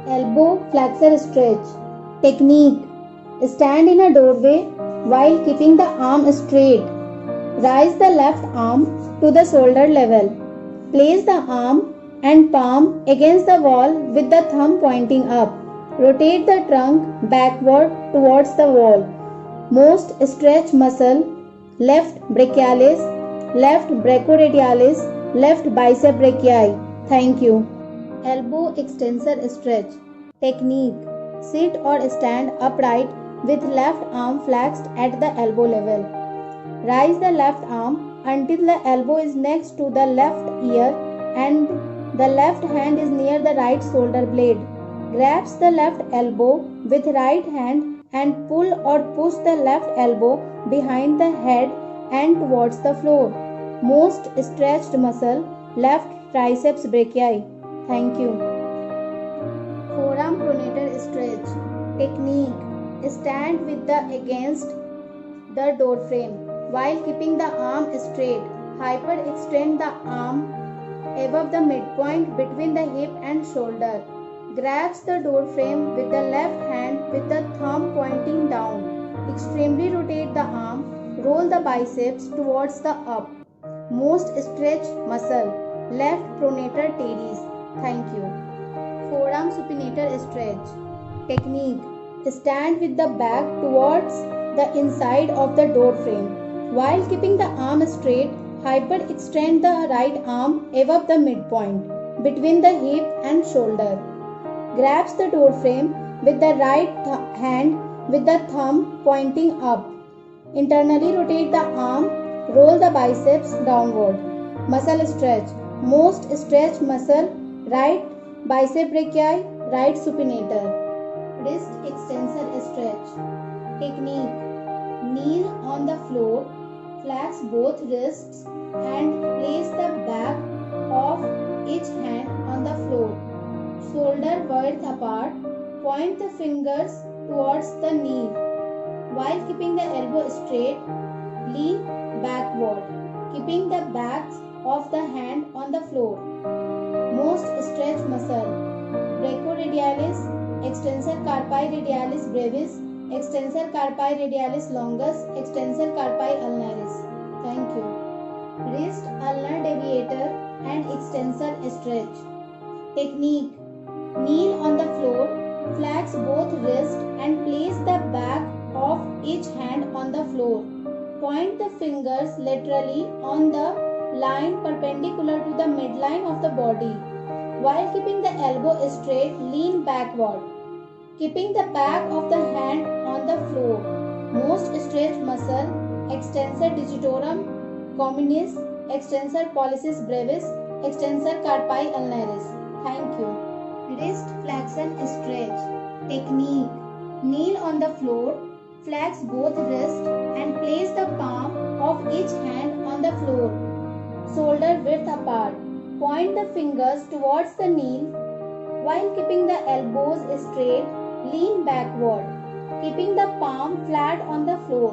Elbow flexor stretch. Technique. Stand in a doorway while keeping the arm straight. Rise the left arm to the shoulder level. Place the arm and palm against the wall with the thumb pointing up. Rotate the trunk backward towards the wall. Most stretch muscle: left brachialis, left brachioradialis, left bicep brachii. Thank you. Elbow extensor stretch. Technique. Sit or stand upright with left arm flexed at the elbow level. Raise the left arm until the elbow is next to the left ear and the left hand is near the right shoulder blade. Grasp the left elbow with right hand and pull or push the left elbow behind the head and towards the floor. Most stretched muscle: left triceps brachii. Thank you. Forearm pronator stretch. Technique. Stand with the against the door frame while keeping the arm straight. Hyperextend the arm above the midpoint between the hip and shoulder. Grasp the door frame with the left hand with the thumb pointing down. Extremely rotate the arm. Roll the biceps towards the up. Most stretch muscle: left pronator teres. Thank you. Forearm supinator stretch. Technique. Stand with the back towards the inside of the door frame. While keeping the arm straight, hyperextend the right arm above the midpoint between the hip and shoulder. Grasp the door frame with the right hand with the thumb pointing up. Internally rotate the arm. Roll the biceps downward. Muscle stretch. Most stretch muscle: right bicep brachii, right supinator. Wrist extensor stretch. Technique. Kneel on the floor, flex both wrists and place the back of each hand on the floor. Shoulder width apart. Point the fingers towards the knee. While keeping the elbow straight, lean backward, keeping the backs of the hand on the floor. Most stretch muscle: brachioradialis, extensor carpi radialis brevis, extensor carpi radialis longus, extensor carpi ulnaris. Thank you. Wrist ulnar deviator and extensor stretch. Technique. Kneel on the floor, flex both wrists and place the back of each hand on the floor. Point the fingers laterally on the line perpendicular to the midline of the body. While keeping the elbow straight, lean backward, keeping the back of the hand on the floor. Most stretch muscle: extensor digitorum communis, extensor pollicis brevis, extensor carpi ulnaris. Thank you. Wrist flexion stretch. Technique. Kneel on the floor, flex both wrists and place the palm of each hand on the floor. Shoulder width apart. Point the fingers towards the knee. While keeping the elbows straight, lean backward, keeping the palm flat on the floor.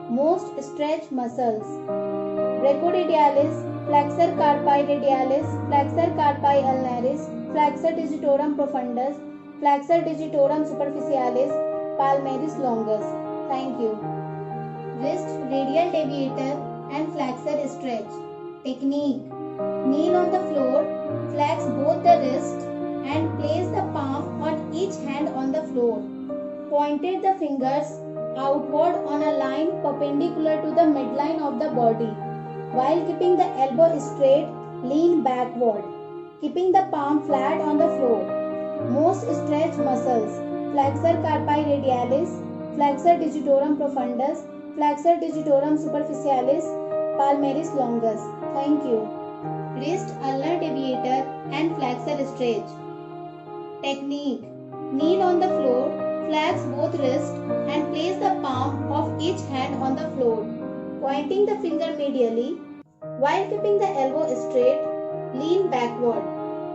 Most stretch muscles: brachioradialis, flexor carpi radialis, flexor carpi ulnaris, flexor digitorum profundus, flexor digitorum superficialis, palmaris longus. Thank you. Wrist radial deviator and flexor stretch. Technique. Kneel on the floor, flex both the wrists and place the palm on each hand on the floor. Pointed the fingers outward on a line perpendicular to the midline of the body. While keeping the elbow straight, lean backward, keeping the palm flat on the floor. Most stretch muscles: flexor carpi radialis, flexor digitorum profundus, flexor digitorum superficialis, palmaris longus. Thank you. Wrist ulnar deviator and flexor stretch. Technique. Kneel on the floor, flex both wrists and place the palm of each hand on the floor, pointing the finger medially. While keeping the elbow straight, lean backward,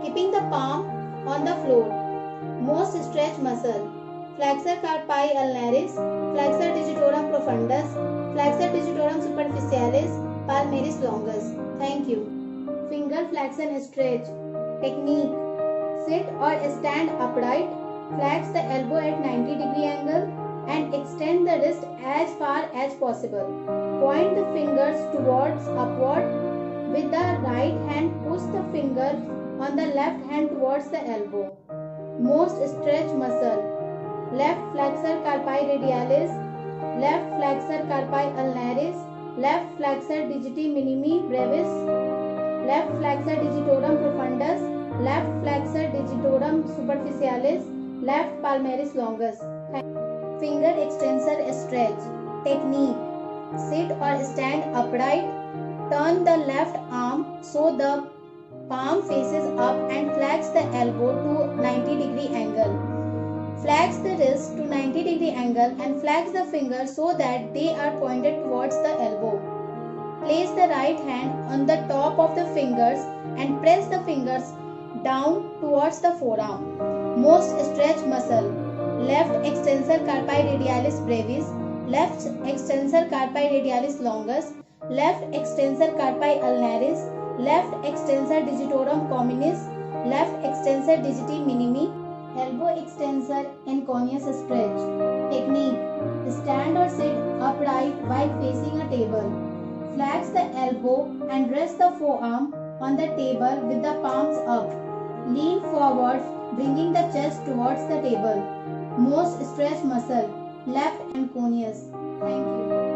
keeping the palm on the floor. Most stretch muscle: flexor carpi ulnaris, flexor digitorum profundus, flexor digitorum superficialis, palmaris longus. Thank you. Finger flexion stretch. Technique. Sit or stand upright Flex the elbow at 90-degree angle and extend the wrist as far as possible. Point the fingers towards upward. With the right hand, push the finger on the left hand towards the elbow. Most stretch muscle: left flexor carpi radialis, left flexor carpi ulnaris, left flexor digiti minimi brevis, left flexor digitorum profundus, left flexor digitorum superficialis, left palmaris longus. Finger extensor stretch. Technique: sit or stand upright. Turn the left arm so the palm faces up and flex the elbow to 90-degree angle. Flex the wrist to 90-degree angle and flex the fingers so that they are pointed towards the elbow. Place the right hand on the top of the fingers and press the fingers down towards the forearm. Most stretch muscle: left extensor carpi radialis brevis, left extensor carpi radialis longus, left extensor carpi ulnaris, left extensor digitorum communis, left extensor digiti minimi. Elbow extensor and coneus stretch. Technique: stand or sit upright while facing a table. Flex the elbow and rest the forearm on the table with the palms up. Lean forward, bringing the chest towards the table. Most stretch muscle: left and coneus. Thank you.